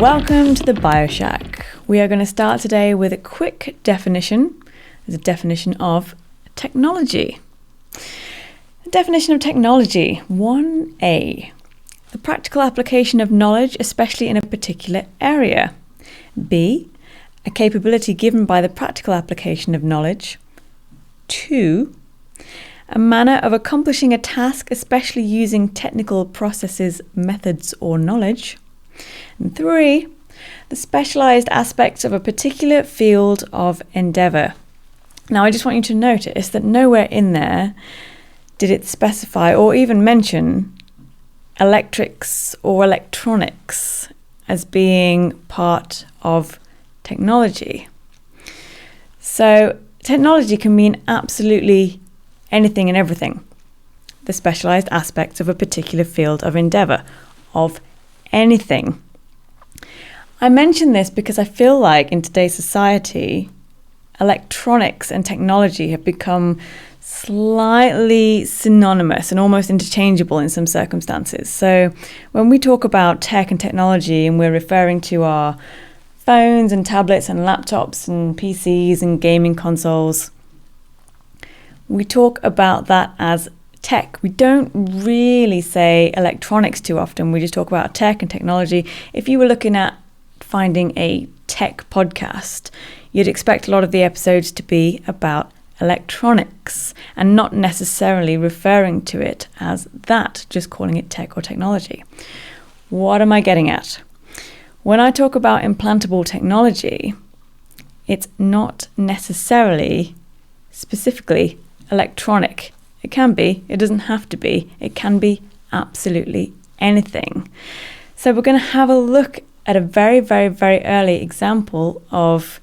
Welcome to the BioShack. We are going to start today with a quick definition. There's a definition of technology. The definition of technology, 1A. The practical application of knowledge, especially in a particular area. B. A capability given by the practical application of knowledge. 2. A manner of accomplishing a task, especially using technical processes, methods, or knowledge. And 3, the specialized aspects of a particular field of endeavor. Now, I just want you to notice that nowhere in there did it specify or even mention electrics or electronics as being part of technology. So, technology can mean absolutely anything and everything. The specialized aspects of a particular field of endeavor, of anything. I mention this because I feel like in today's society, electronics and technology have become slightly synonymous and almost interchangeable in some circumstances. So when we talk about tech and technology and we're referring to our phones and tablets and laptops and PCs and gaming consoles, we talk about that as tech. We don't really say electronics too often. We just talk about tech and technology. If you were looking at finding a tech podcast, you'd expect a lot of the episodes to be about electronics and not necessarily referring to it as that, just calling it tech or technology. What am I getting at? When I talk about implantable technology, it's not necessarily specifically electronic. It can be, it doesn't have to be, it can be absolutely anything. So we're going to have a look at a very, very, very early example of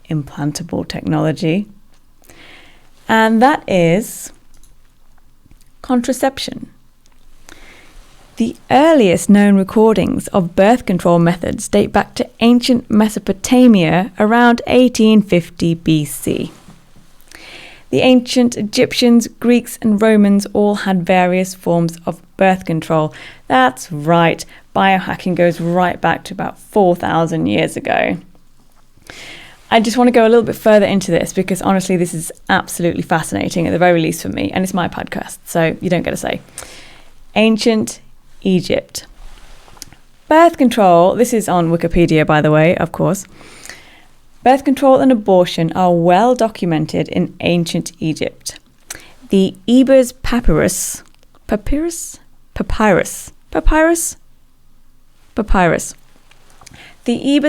implantable technology, and that is contraception. The earliest known recordings of birth control methods date back to ancient Mesopotamia around 1850 BC. The ancient Egyptians, Greeks, and Romans all had various forms of birth control. That's right, biohacking goes right back to about 4,000 years ago. I just want to go a little bit further into this because honestly, this is absolutely fascinating, at the very least for me, and it's my podcast, so you don't get a say. Ancient Egypt. Birth control, this is on Wikipedia, by the way, of course. Birth control and abortion are well documented in ancient Egypt. The Ebers Papyrus. The Ebers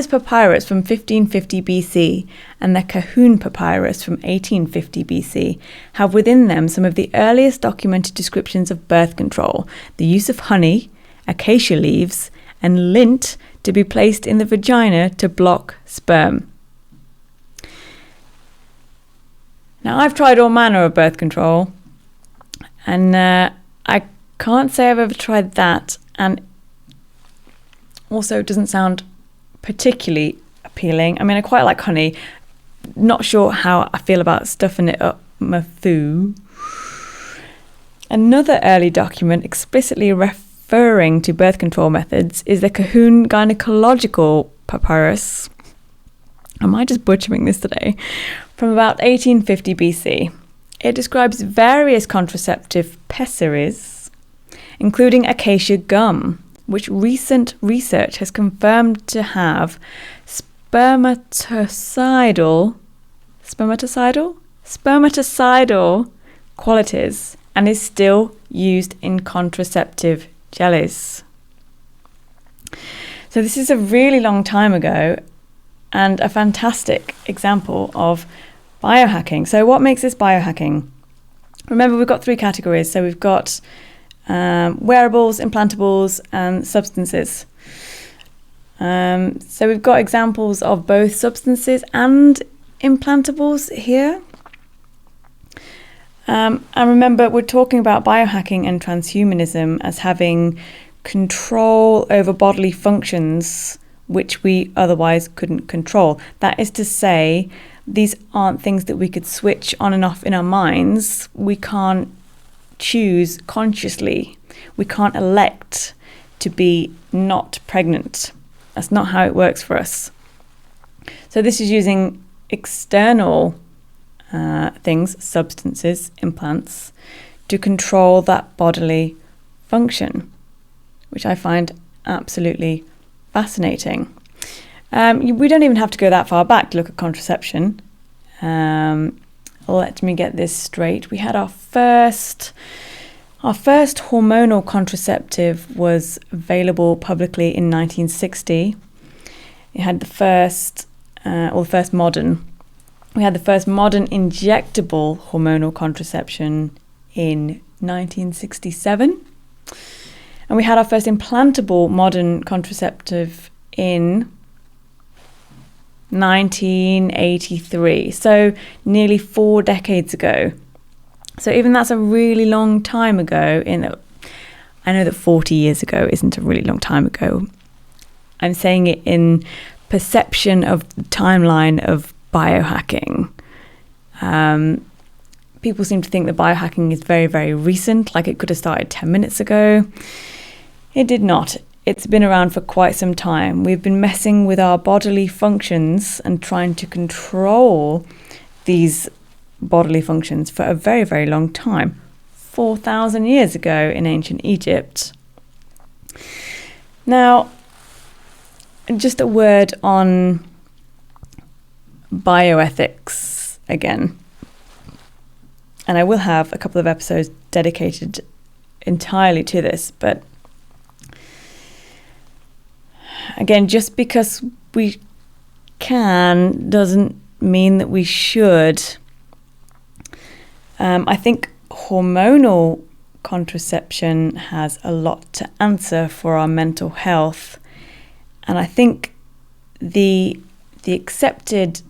Papyrus from 1550 BC and the Kahun Papyrus from 1850 BC have within them some of the earliest documented descriptions of birth control, the use of honey, acacia leaves, and lint to be placed in the vagina to block sperm. Now, I've tried all manner of birth control, and I can't say I've ever tried that, and also it doesn't sound particularly appealing. I mean, I quite like honey. Not sure how I feel about stuffing it up my food. Another early document explicitly referring to birth control methods is the Kahun Gynecological Papyrus. Am I just butchering this today? From about 1850 BC. It describes various contraceptive pessaries, including acacia gum, which recent research has confirmed to have spermaticidal qualities and is still used in contraceptive jellies. So this is a really long time ago and a fantastic example of biohacking. So what makes this biohacking? Remember, we've got 3 categories. So we've got wearables, implantables, and substances. So we've got examples of both substances and implantables here. And remember, we're talking about biohacking and transhumanism as having control over bodily functions which we otherwise couldn't control. That is to say, these aren't things that we could switch on and off in our minds. We can't choose consciously. We can't elect to be not pregnant. That's not how it works for us. So this is using external things, substances, implants, to control that bodily function, which I find absolutely fascinating. We don't even have to go that far back to look at contraception. Let me get this straight. We had our first hormonal contraceptive was available publicly in 1960. It had the first modern. We had the first modern injectable hormonal contraception in 1967. And we had our first implantable modern contraceptive in 1983. So nearly 4 decades ago. So even that's a really long time ago. I know that 40 years ago isn't a really long time ago. I'm saying it in perception of the timeline of biohacking. People seem to think that biohacking is very, very recent, like it could have started 10 minutes ago. It did not. It's been around for quite some time. We've been messing with our bodily functions and trying to control these bodily functions for a very, very long time. 4,000 years ago in ancient Egypt. Now, just a word on bioethics again. And I will have a couple of episodes dedicated entirely to this, but again, just because we can doesn't mean that we should. I think hormonal contraception has a lot to answer for our mental health. And I think the accepted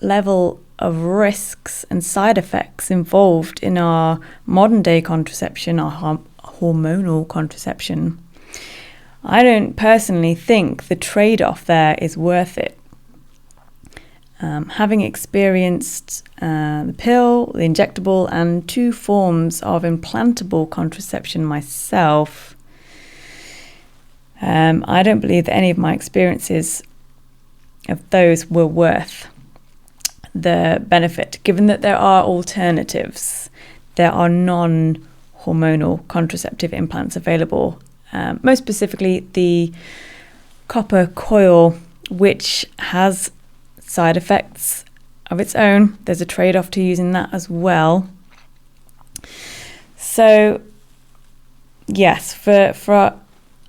level of risks and side effects involved in our modern day contraception, our hormonal contraception, I don't personally think the trade-off there is worth it. Having experienced the pill, the injectable, and 2 forms of implantable contraception myself, I don't believe that any of my experiences of those were worth the benefit, given that there are alternatives. There are non-hormonal contraceptive implants available. Most specifically, the copper coil, which has side effects of its own. There's a trade-off to using that as well. So, yes, for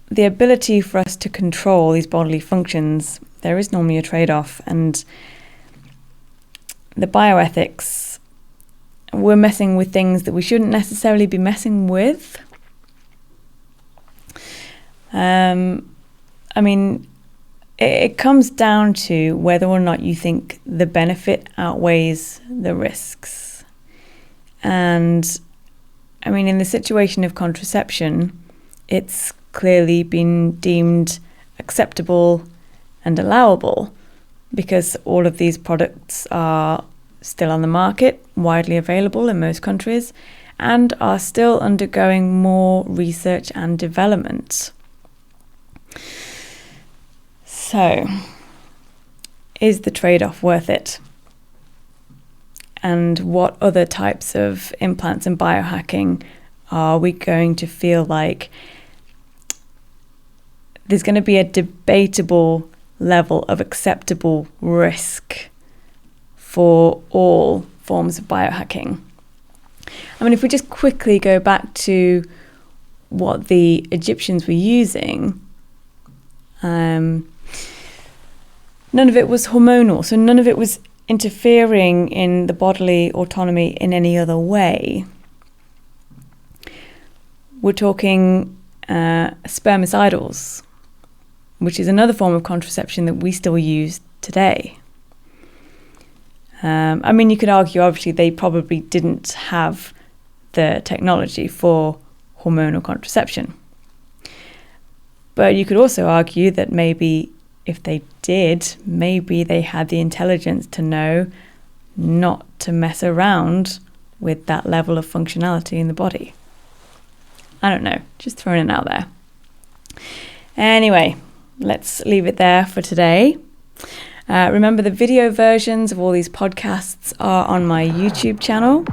the ability for us to control these bodily functions, there is normally a trade-off. And the bioethics, we're messing with things that we shouldn't necessarily be messing with. It comes down to whether or not you think the benefit outweighs the risks. And in the situation of contraception, it's clearly been deemed acceptable and allowable because all of these products are still on the market, widely available in most countries, and are still undergoing more research and development. So, is the trade-off worth it? And what other types of implants and biohacking are we going to feel like there's going to be a debatable level of acceptable risk for all forms of biohacking? If we just quickly go back to what the Egyptians were using, none of it was hormonal, so none of it was interfering in the bodily autonomy in any other way. We're talking spermicidals, which is another form of contraception that we still use today. You could argue, obviously, they probably didn't have the technology for hormonal contraception. But you could also argue that maybe if they did, maybe they had the intelligence to know not to mess around with that level of functionality in the body. I don't know, just throwing it out there. Anyway, let's leave it there for today. Remember, the video versions of all these podcasts are on my YouTube channel.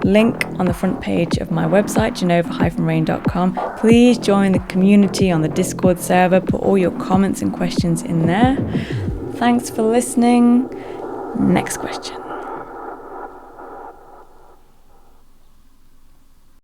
Link on the front page of my website, jenova-rain.com. Please join the community on the Discord server. Put all your comments and questions in there. Thanks for listening. Next question.